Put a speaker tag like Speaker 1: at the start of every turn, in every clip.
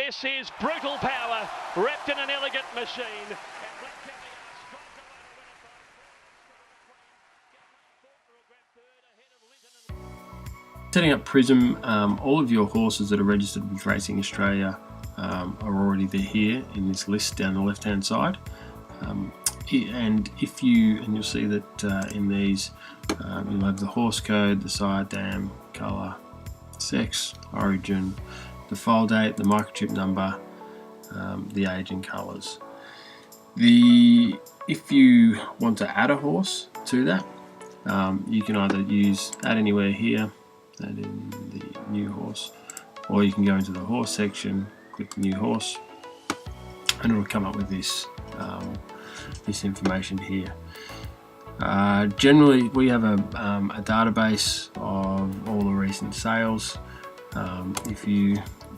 Speaker 1: This is brutal power wrapped in an elegant machine.
Speaker 2: Setting up Prism, all of your horses that are registered with Racing Australia are already there here in this list down the left hand side. And you'll see that in these you'll have the horse code, the sire, dam, colour, sex, origin, the foal date, the microchip number, the age and colours. If you want to add a horse to that, you can either use add anywhere here, add in the new horse, or you can go into the horse section, click new horse, and it'll come up with this this information here. Generally, we have a database of all the recent sales.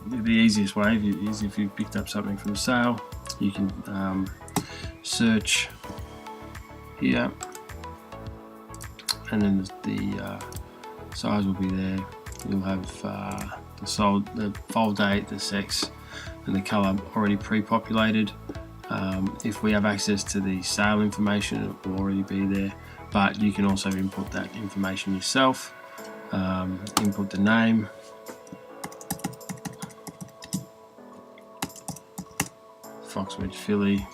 Speaker 2: The easiest way is if you picked up something from the sale, you can search here, and then the size will be there. You'll have the foal date, the sex, and the colour already pre-populated. If we have access to the sale information, it will already be there, but you can also input that information yourself. Input the name, Foxwedge filly,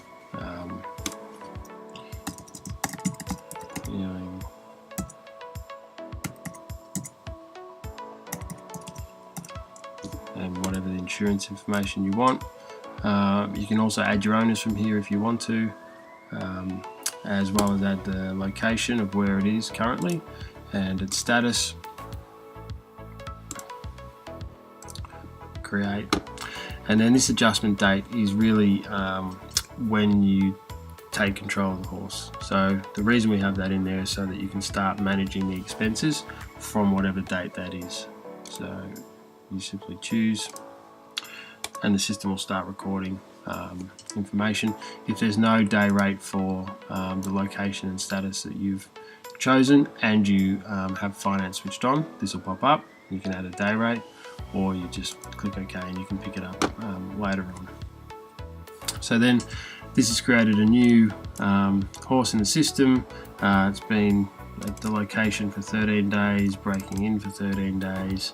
Speaker 2: and whatever the insurance information you want. You can also add your owners from here if you want to, as well as add the location of where it is currently and its status. Create. And then this adjustment date is really when you take control of the horse. So the reason we have that in there is so that you can start managing the expenses from whatever date that is. So you simply choose, and the system will start recording information. If there's no day rate for the location and status that you've chosen, and you have finance switched on, this will pop up. You can add a day rate, or you just click OK and you can pick it up later on. So then this has created a new horse in the system. It's been at the location for 13 days, breaking in for 13 days.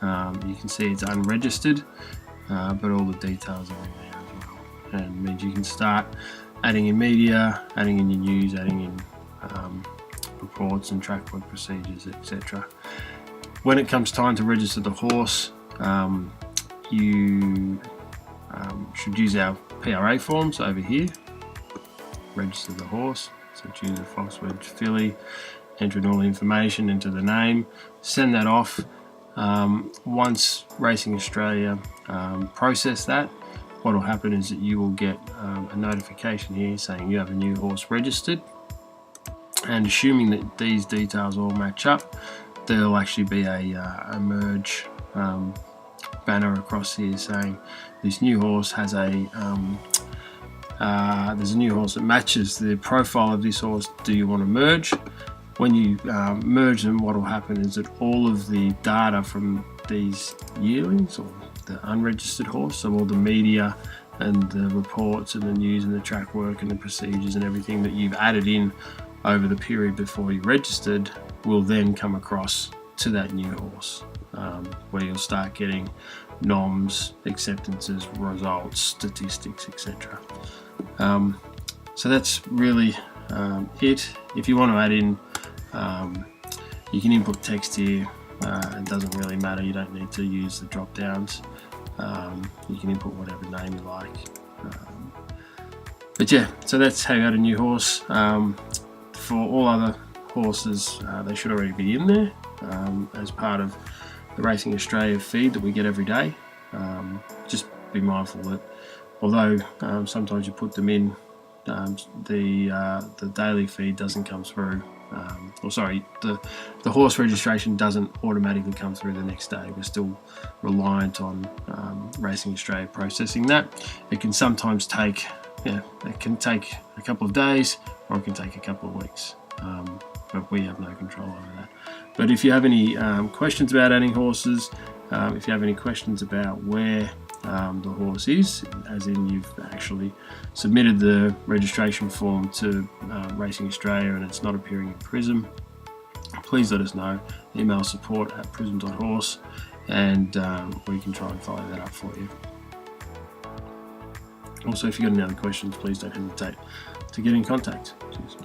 Speaker 2: You can see it's unregistered, but all the details are in there as well. And it means you can start adding in media, adding in your news, adding in reports and track work procedures, etc. When it comes time to register the horse, you should use our PRA forms over here. Register the horse, so choose a Foxwedge filly, enter in all the information, enter the name, send that off. Once Racing Australia process that, what will happen is that you will get a notification here saying you have a new horse registered, and assuming that these details all match up, there'll actually be a merge banner across here saying this new horse has there's a new horse that matches the profile of this horse. Do you want to merge? When you merge them, what will happen is that all of the data from these yearlings, or the unregistered horse, so all the media and the reports and the news and the track work and the procedures and everything that you've added in over the period before you registered, will then come across to that new horse, where you'll start getting noms, acceptances, results, statistics, etc. So that's really it. If you want to add in, you can input text here. It doesn't really matter, you don't need to use the drop downs. You can input whatever name you like. But yeah, so that's how you add a new horse. For all other horses, they should already be in there as part of the Racing Australia feed that we get every day. Just be mindful that although sometimes you put them in, the daily feed doesn't come through. The horse registration doesn't automatically come through the next day. We're still reliant on Racing Australia processing that. It can sometimes take, it can take a couple of days, or it can take a couple of weeks. But we have no control over that. But if you have any questions about adding horses, if you have any questions about where the horse is, as in you've actually submitted the registration form to Racing Australia and it's not appearing in Prism, please let us know. Email support@prism.horse and we can try and follow that up for you. Also, if you've got any other questions, please don't hesitate to get in contact. Cheers.